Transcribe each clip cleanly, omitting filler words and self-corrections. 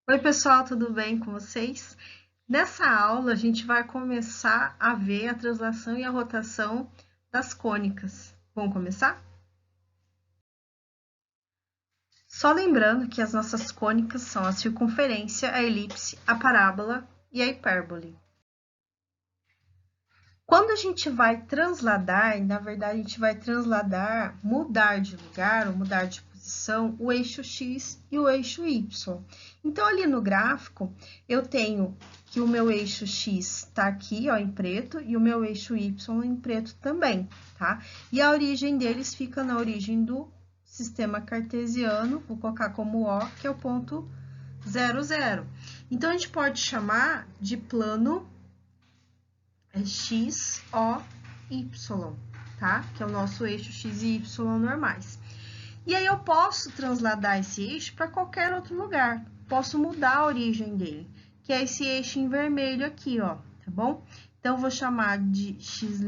Oi, pessoal, tudo bem com vocês? Nessa aula, a gente vai começar a ver a translação e a rotação das cônicas. Vamos começar? Só lembrando que as nossas cônicas são a circunferência, a elipse, a parábola e a hipérbole. Quando a gente vai transladar, na verdade, a gente vai transladar, mudar de lugar ou mudar de posição, o eixo X e o eixo Y. Então, ali no gráfico, eu tenho que o meu eixo X está aqui, ó, em preto, e o meu eixo Y em preto também, tá? E a origem deles fica na origem do sistema cartesiano, vou colocar como O, que é o ponto 0, 0. Então, a gente pode chamar de plano X, O, Y, tá? Que é o nosso eixo X e Y normais. E aí eu posso transladar esse eixo para qualquer outro lugar. Posso mudar a origem dele, que é esse eixo em vermelho aqui, ó, tá bom? Então, eu vou chamar de X'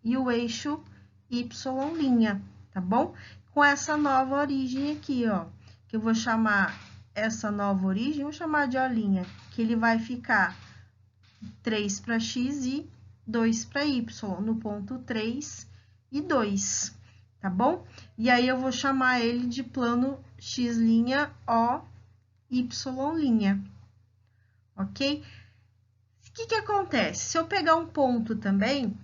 e o eixo Y', tá bom? Com essa nova origem aqui, ó, que eu vou chamar essa nova origem, vou chamar de O', que ele vai ficar 3 para X e 2 para Y, no ponto 3 e 2, tá bom? E aí, eu vou chamar ele de plano X', O, Y', ok? O que acontece? Se eu pegar um ponto também,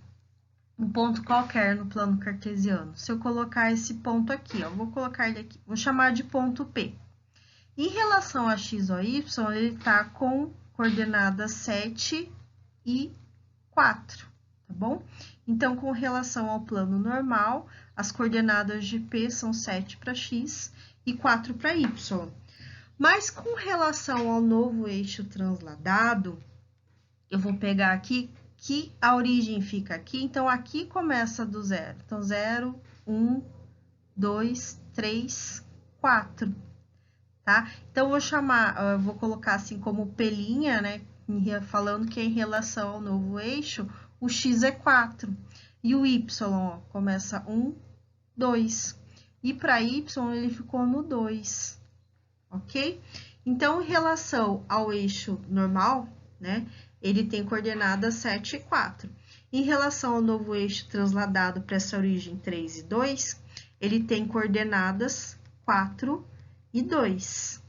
um ponto qualquer no plano cartesiano, se eu colocar esse ponto aqui, ó, vou colocar ele aqui, vou chamar de ponto P. Em relação a X ou Y, ele tá com coordenadas 7 e 4, tá bom? Então, com relação ao plano normal, as coordenadas de P são 7 para X e 4 para Y. Mas, com relação ao novo eixo transladado, eu vou pegar aqui que a origem fica aqui, então, aqui começa do zero. Então, 0, 1, 2, 3, 4, tá? Então, eu vou chamar, eu vou colocar assim como P', né? Falando que é em relação ao novo eixo, o X é 4. E o Y, ó, começa 1, 2. E para Y, ele ficou no 2, ok? Então, em relação ao eixo normal, né? Ele tem coordenadas 7 e 4. Em relação ao novo eixo transladado para essa origem 3 e 2, ele tem coordenadas 4 e 2.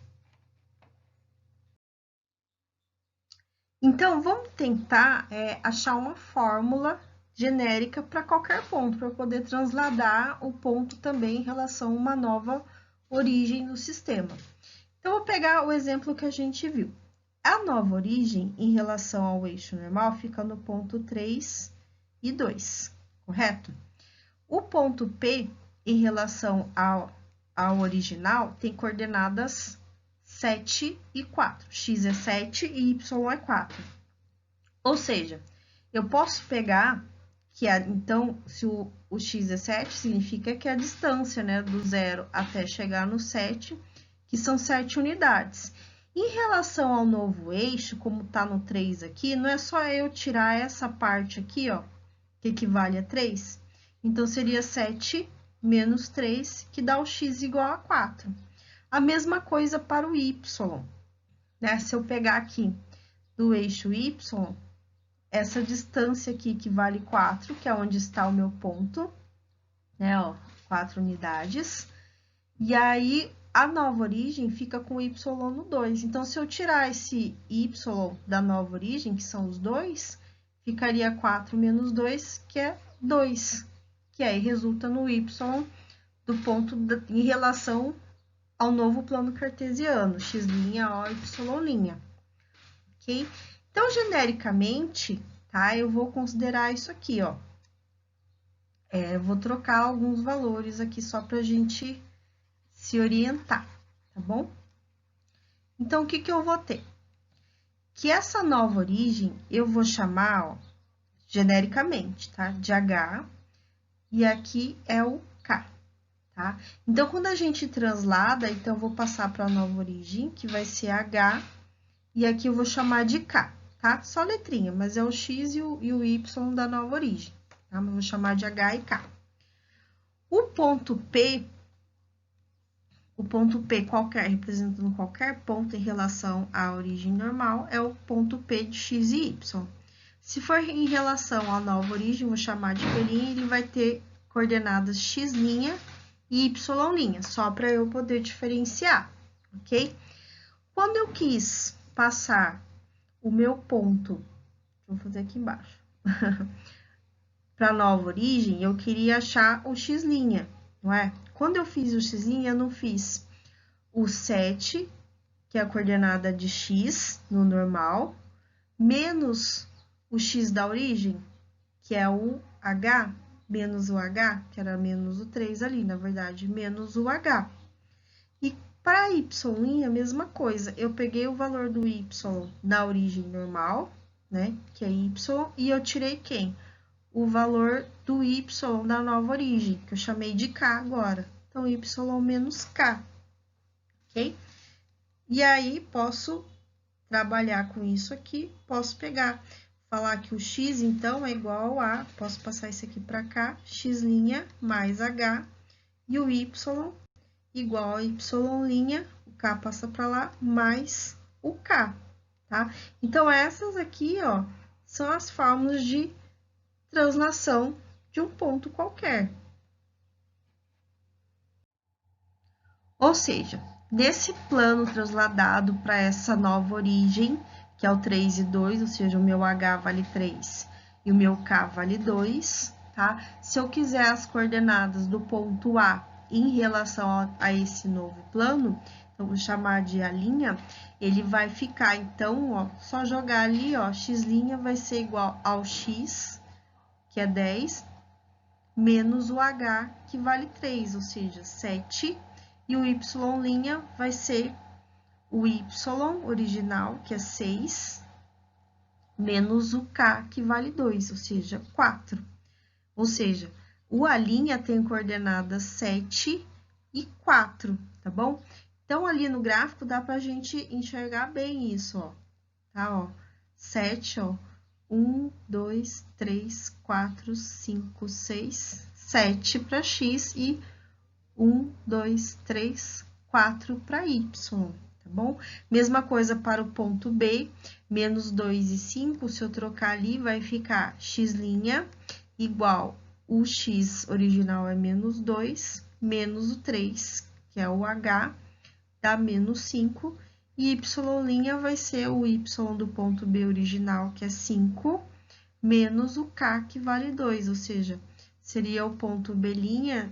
Então, vamos tentar achar uma fórmula genérica para qualquer ponto, para poder transladar o ponto também em relação a uma nova origem do sistema. Então, vou pegar o exemplo que a gente viu. A nova origem em relação ao eixo normal fica no ponto 3 e 2, correto? O ponto P, em relação ao original, tem coordenadas 7 e 4. X é 7 e Y é 4. Ou seja, eu posso pegar que, então, se o X é 7, significa que a distância, né, do 0 até chegar no 7, que são 7 unidades. Em relação ao novo eixo, como tá no 3 aqui, não é só eu tirar essa parte aqui, ó, que equivale a 3. Então, seria 7 menos 3, que dá o X igual a 4. A mesma coisa para o Y, né? Se eu pegar aqui do eixo Y, essa distância aqui que vale 4, que é onde está o meu ponto, né? Ó, 4 unidades. E aí, a nova origem fica com Y no 2. Então, se eu tirar esse Y da nova origem, que são os 2, ficaria 4 menos 2, que é 2. Que aí resulta no Y do ponto em relação ao novo plano cartesiano, X', O, Y', ok? Então, genericamente, tá? Eu vou considerar isso aqui, ó. Eu vou trocar alguns valores aqui só pra gente se orientar, tá bom? Então, o que que eu vou ter? Que essa nova origem, eu vou chamar, ó, genericamente, tá? De H, e aqui é o K, tá? Então, quando a gente translada, então, eu vou passar para a nova origem, que vai ser H, e aqui eu vou chamar de K, tá? Só letrinha, mas é o X e o Y da nova origem, tá? Mas vou chamar de H e K. O ponto P, o ponto P qualquer, representando qualquer ponto em relação à origem normal, é o ponto P de x e y. Se for em relação à nova origem, vou chamar de P', ele vai ter coordenadas x' e y', só para eu poder diferenciar, ok? Quando eu quis passar o meu ponto, vou fazer aqui embaixo, para a nova origem, eu queria achar o x', não é? Quando eu fiz o x', eu não fiz o 7, que é a coordenada de x no normal, menos o x da origem, que é o h, menos o h, que era menos o 3 ali, na verdade, menos o h. E para y', a mesma coisa, eu peguei o valor do y da origem normal, né, que é y, e eu tirei quem? O valor do y da nova origem, que eu chamei de k agora. Então, y menos k, ok? E aí, posso trabalhar com isso aqui, posso pegar, falar que o x, então, é igual a, posso passar isso aqui para cá, x' mais h, e o y igual a y', o k passa para lá, mais o k, tá? Então, essas aqui, ó, são as fórmulas de translação de um ponto qualquer. Ou seja, nesse plano transladado para essa nova origem, que é o 3 e 2, ou seja, o meu h vale 3 e o meu k vale 2, tá? Se eu quiser as coordenadas do ponto A em relação a esse novo plano, então, vou chamar de A', ele vai ficar, então, ó, só jogar ali, ó, x' vai ser igual ao x, que é 10, menos o h, que vale 3, ou seja, 7, e o y' vai ser o y original, que é 6, menos o k, que vale 2, ou seja, 4. Ou seja, o A' tem coordenadas 7 e 4, tá bom? Então, ali no gráfico, dá pra gente enxergar bem isso, ó, tá, ó, 7, ó, 1, 2, 3, 4, 5, 6, 7 para x e 1, 2, 3, 4 para y, tá bom? Mesma coisa para o ponto B, menos 2 e 5, se eu trocar ali, vai ficar x' igual o x original é menos 2, menos o 3, que é o h, dá menos 5, e y' vai ser o y do ponto B original, que é 5, menos o k, que vale 2, ou seja, seria o ponto B'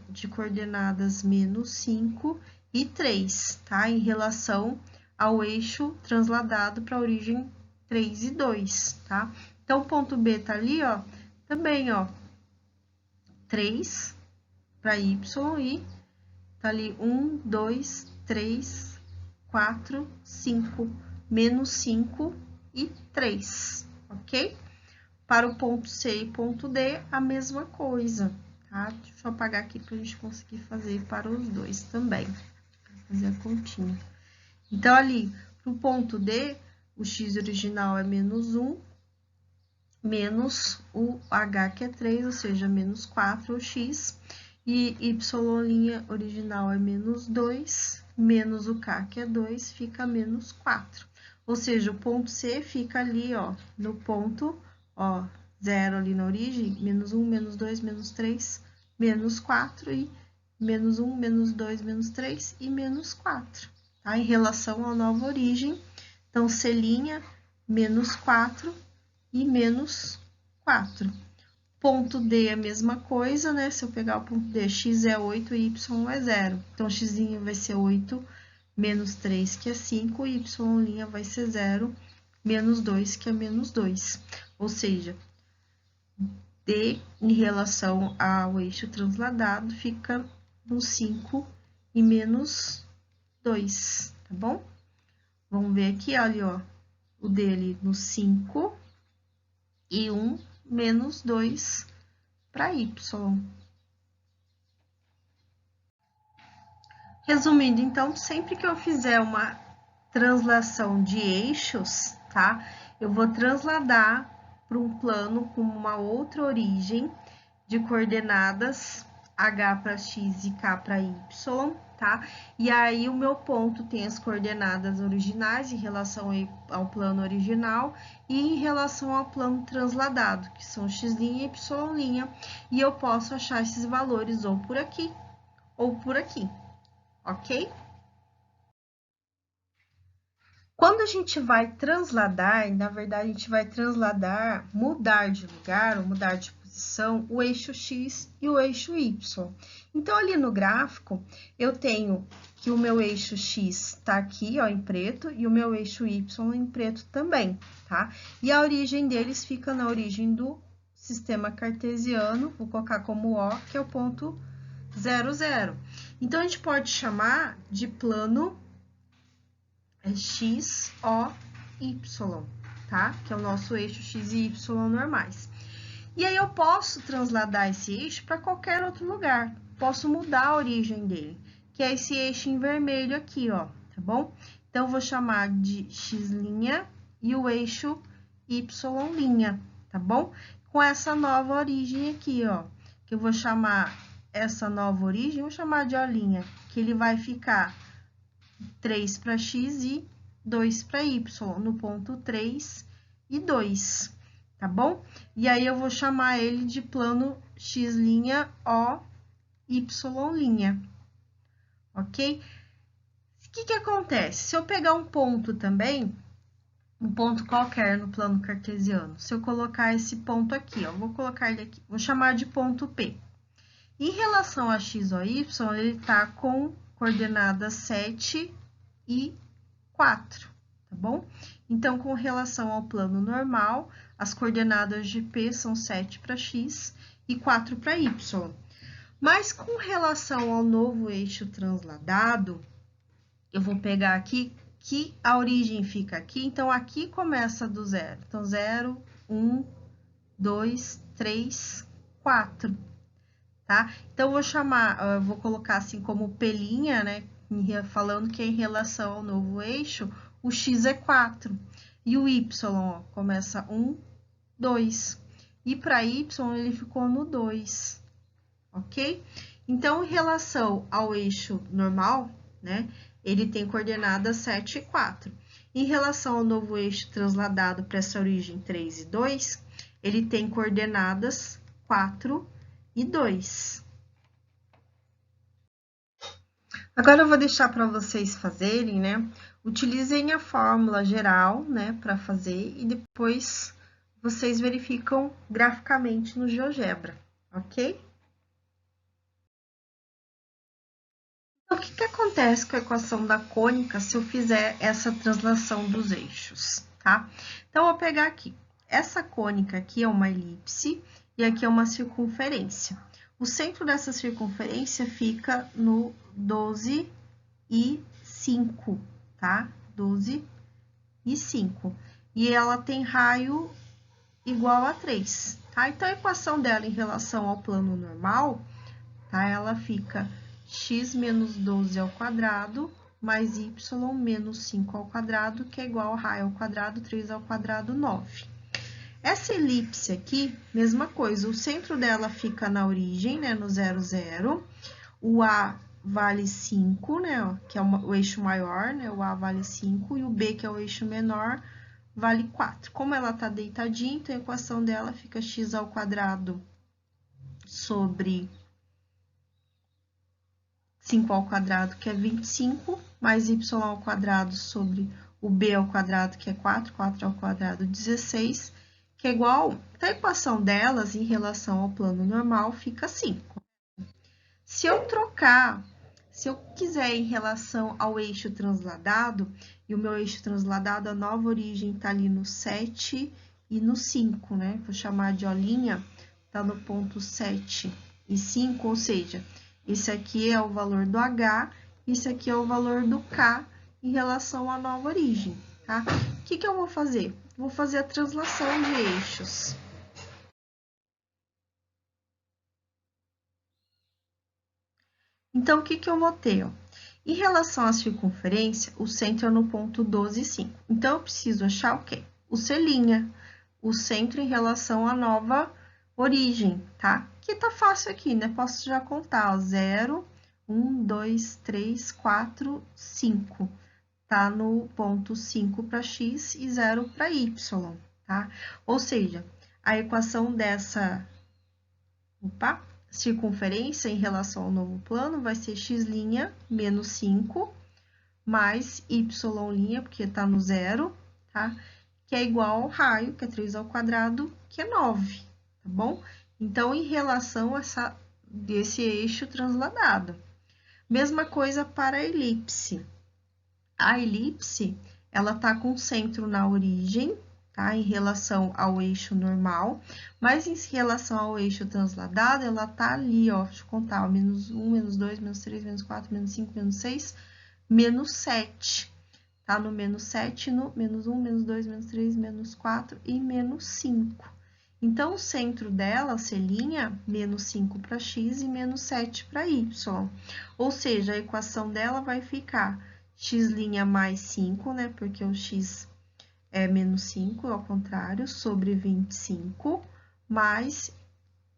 de coordenadas menos 5 e 3, tá? Em relação ao eixo transladado para a origem 3 e 2, tá? Então, o ponto B tá ali, ó, também, ó, 3 para y e tá ali 1, 2, 3, 4, 5, menos 5 e 3, ok? Para o ponto C e ponto D, a mesma coisa, tá? Deixa eu apagar aqui para a gente conseguir fazer para os dois também. Vou fazer a continha. Então, ali, para o ponto D, o x original é menos 1, menos o h, que é 3, ou seja, menos 4 o x, e y' original é menos 2, menos o k, que é 2, fica menos 4. Ou seja, o ponto C fica ali, ó, no ponto, ó, 0 ali na origem, menos 1, menos 2, menos 3, menos 4, e menos 1, menos 2, menos 3 e menos 4, tá? Em relação à nova origem, então, C', menos 4 e menos 4. Ponto D é a mesma coisa, né? Se eu pegar o ponto D, x é 8 e y é 0. Então, x' vai ser 8, menos 3, que é 5, e y' vai ser 0, menos 2, que é menos 2. Ou seja, D em relação ao eixo transladado fica no 5 e menos 2, tá bom? Vamos ver aqui, olha, ó, o dele no 5 e 1 menos 2 para y. Resumindo, então, sempre que eu fizer uma translação de eixos, tá? Eu vou transladar para um plano com uma outra origem de coordenadas h para x e k para y, tá? E aí, o meu ponto tem as coordenadas originais em relação ao plano original e em relação ao plano transladado, que são x' e y', e eu posso achar esses valores ou por aqui ou por aqui, ok? Quando a gente vai transladar, na verdade, a gente vai transladar, mudar de lugar ou mudar de posição, o eixo x e o eixo y. Então, ali no gráfico, eu tenho que o meu eixo x está aqui, ó, em preto, e o meu eixo y em preto também, tá? E a origem deles fica na origem do sistema cartesiano, vou colocar como O, que é o ponto 0, 0. Então, a gente pode chamar de plano x, o, y, tá? Que é o nosso eixo x e y normais. E aí, eu posso transladar esse eixo para qualquer outro lugar. Posso mudar a origem dele, que é esse eixo em vermelho aqui, ó, tá bom? Então, eu vou chamar de x' e o eixo y', tá bom? Com essa nova origem aqui, ó, que eu vou chamar essa nova origem, vou chamar de O', que ele vai ficar 3 para x e 2 para y, no ponto 3 e 2, tá bom? E aí, eu vou chamar ele de plano x', O, y', ok? O que acontece? Se eu pegar um ponto também, um ponto qualquer no plano cartesiano, se eu colocar esse ponto aqui, ó, vou colocar ele aqui, vou chamar de ponto P. Em relação a x ou y, ele tá com coordenadas 7 e 4, tá bom? Então, com relação ao plano normal, as coordenadas de P são 7 para x e 4 para y. Mas, com relação ao novo eixo transladado, eu vou pegar aqui que a origem fica aqui, então, aqui começa do 0. Então, 0, 1, 2, 3, 4, tá? Então, eu vou colocar assim como P', né? Falando que é em relação ao novo eixo, o x é 4. E o y, ó, começa 1, 2. E para y, ele ficou no 2, ok? Então, em relação ao eixo normal, né? Ele tem coordenadas 7 e 4. Em relação ao novo eixo transladado para essa origem 3 e 2, ele tem coordenadas 4 e 2. Agora, eu vou deixar para vocês fazerem, né? Utilizem a fórmula geral, né, para fazer, e depois vocês verificam graficamente no GeoGebra, ok? Então, o que acontece com a equação da cônica se eu fizer essa translação dos eixos, tá? Então, eu vou pegar aqui. Essa cônica aqui é uma elipse e aqui é uma circunferência. O centro dessa circunferência fica no 12 e 5, tá? 12 e 5. E ela tem raio igual a 3, tá? Então, a equação dela em relação ao plano normal, tá? Ela fica x menos 12 ao quadrado mais y menos 5 ao quadrado, que é igual a raio ao quadrado, 3 ao quadrado, 9. Essa elipse aqui, mesma coisa, o centro dela fica na origem, né, no 0, 0. O A vale 5, né, que é o eixo maior, né, o A vale 5, e o B, que é o eixo menor, vale 4. Como ela tá deitadinha, então a equação dela fica x ao quadrado sobre 5 ao quadrado, que é 25, mais y ao quadrado sobre o b ao quadrado, que é 4, 4 ao quadrado, 16, que é igual, então, a equação delas em relação ao plano normal fica 5. Se eu trocar, se eu quiser em relação ao eixo transladado, e o meu eixo transladado, a nova origem tá ali no 7 e no 5, né? Vou chamar de O', tá no ponto 7 e 5, ou seja, esse aqui é o valor do H, esse aqui é o valor do K em relação à nova origem, tá? O que eu vou fazer? Vou fazer a translação de eixos. Então, o que eu vou ter? Ó? Em relação à circunferência, o centro é no ponto 12 e 5. Então, eu preciso achar o quê? O C', o centro em relação à nova origem, tá? Que tá fácil aqui, né? Posso já contar, ó, 0, 1, 2, 3, 4, 5. Tá no ponto 5 para x e 0 para y, tá? Ou seja, a equação dessa circunferência em relação ao novo plano vai ser x' menos 5 mais y', porque tá no 0, tá? Que é igual ao raio, que é 3 ao quadrado, que é 9, tá bom? Então, em relação a desse eixo transladado. Mesma coisa para a elipse. A elipse, ela tá com centro na origem, tá? Em relação ao eixo normal, mas em relação ao eixo transladado, ela tá ali, ó, deixa eu contar, ó, menos 1, menos 2, menos 3, menos 4, menos 5, menos 6, menos 7. Tá no menos 7, no menos 1, menos 2, menos 3, menos 4 e menos 5. Então, o centro dela seria menos 5 para x e menos 7 para y. Ou seja, a equação dela vai ficar x' mais 5, né? Porque o x é menos 5, ao contrário, sobre 25, mais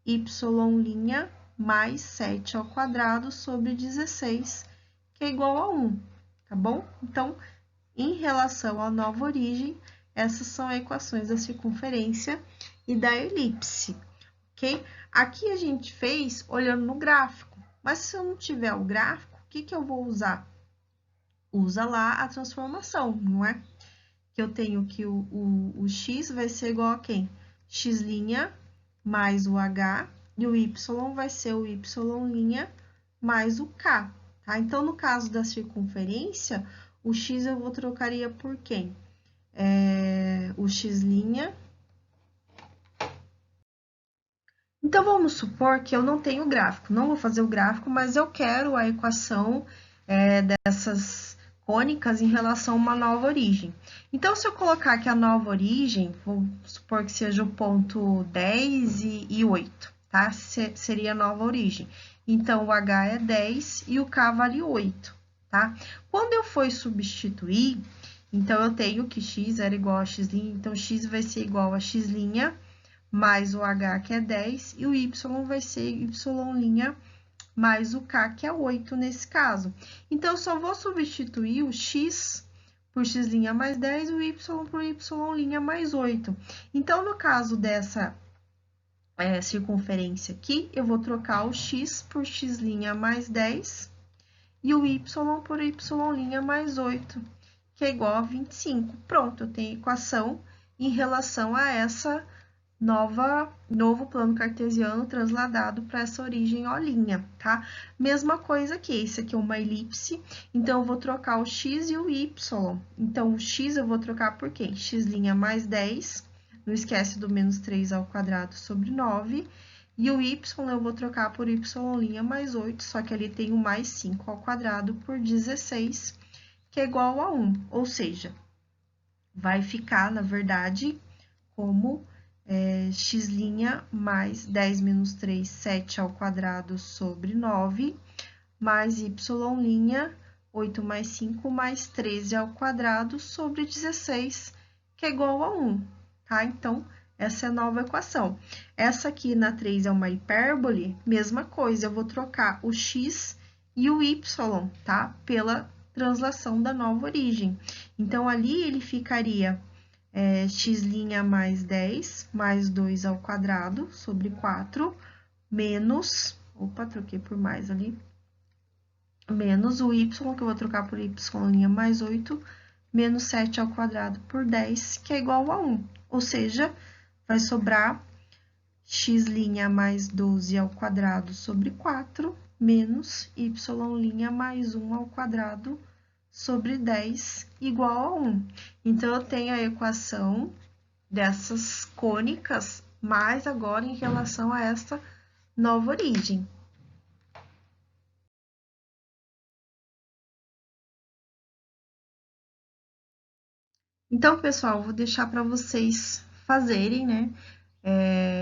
y' mais 7 ao quadrado sobre 16, que é igual a 1, tá bom? Então, em relação à nova origem, essas são as equações da circunferência e da elipse, ok? Aqui a gente fez olhando no gráfico, mas se eu não tiver o gráfico, o que eu vou usar? Usa lá a transformação, não é? Que eu tenho que o x vai ser igual a quem? X' mais o h, e o y vai ser o y' mais o k, tá? Então, no caso da circunferência, o x eu vou trocaria por quem? O x'. Então, vamos supor que eu não tenho gráfico, não vou fazer o gráfico, mas eu quero a equação dessas cônicas em relação a uma nova origem. Então, se eu colocar aqui a nova origem, vou supor que seja o ponto 10 e 8, tá? Seria a nova origem. Então, o h é 10 e o k vale 8, tá? Quando eu for substituir, então, eu tenho que x era igual a x', então, x vai ser igual a x' mais o h, que é 10, e o y vai ser y' mais o k, que é 8 nesse caso. Então, eu só vou substituir o x por x' mais 10 e o y por y' mais 8. Então, no caso dessa circunferência aqui, eu vou trocar o x por x' mais 10 e o y por y' mais 8, que é igual a 25. Pronto, eu tenho a equação em relação a essa novo plano cartesiano transladado para essa origem O', tá? Mesma coisa aqui, esse aqui é uma elipse, então eu vou trocar o x e o y. Então, o x eu vou trocar por quê? X' mais 10, não esquece do menos 3 ao quadrado sobre 9, e o y eu vou trocar por y' mais 8, só que ali tem o mais 5 ao quadrado por 16, que é igual a 1, ou seja, vai ficar, na verdade, como x' mais 10 menos 3, 7 ao quadrado sobre 9, mais y', 8 mais 5, mais 13 ao quadrado sobre 16, que é igual a 1, tá? Então, essa é a nova equação. Essa aqui na 3 é uma hipérbole, mesma coisa, eu vou trocar o x e o y, tá? Pela translação da nova origem. Então, ali ele ficaria x' mais 10, mais 2 ao quadrado, sobre 4, menos, troquei por mais ali, menos o y, que eu vou trocar por y' mais 8, menos 7 ao quadrado por 10, que é igual a 1. Ou seja, vai sobrar x' mais 12 ao quadrado sobre 4, menos y' mais 1 ao quadrado sobre 10, igual a 1. Então, eu tenho a equação dessas cônicas, mas agora em relação a esta nova origem. Então, pessoal, vou deixar para vocês fazerem, né?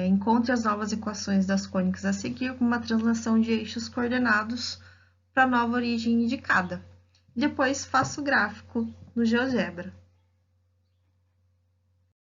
Encontre as novas equações das cônicas a seguir com uma translação de eixos coordenados para a nova origem indicada. Depois, faça o gráfico no GeoGebra.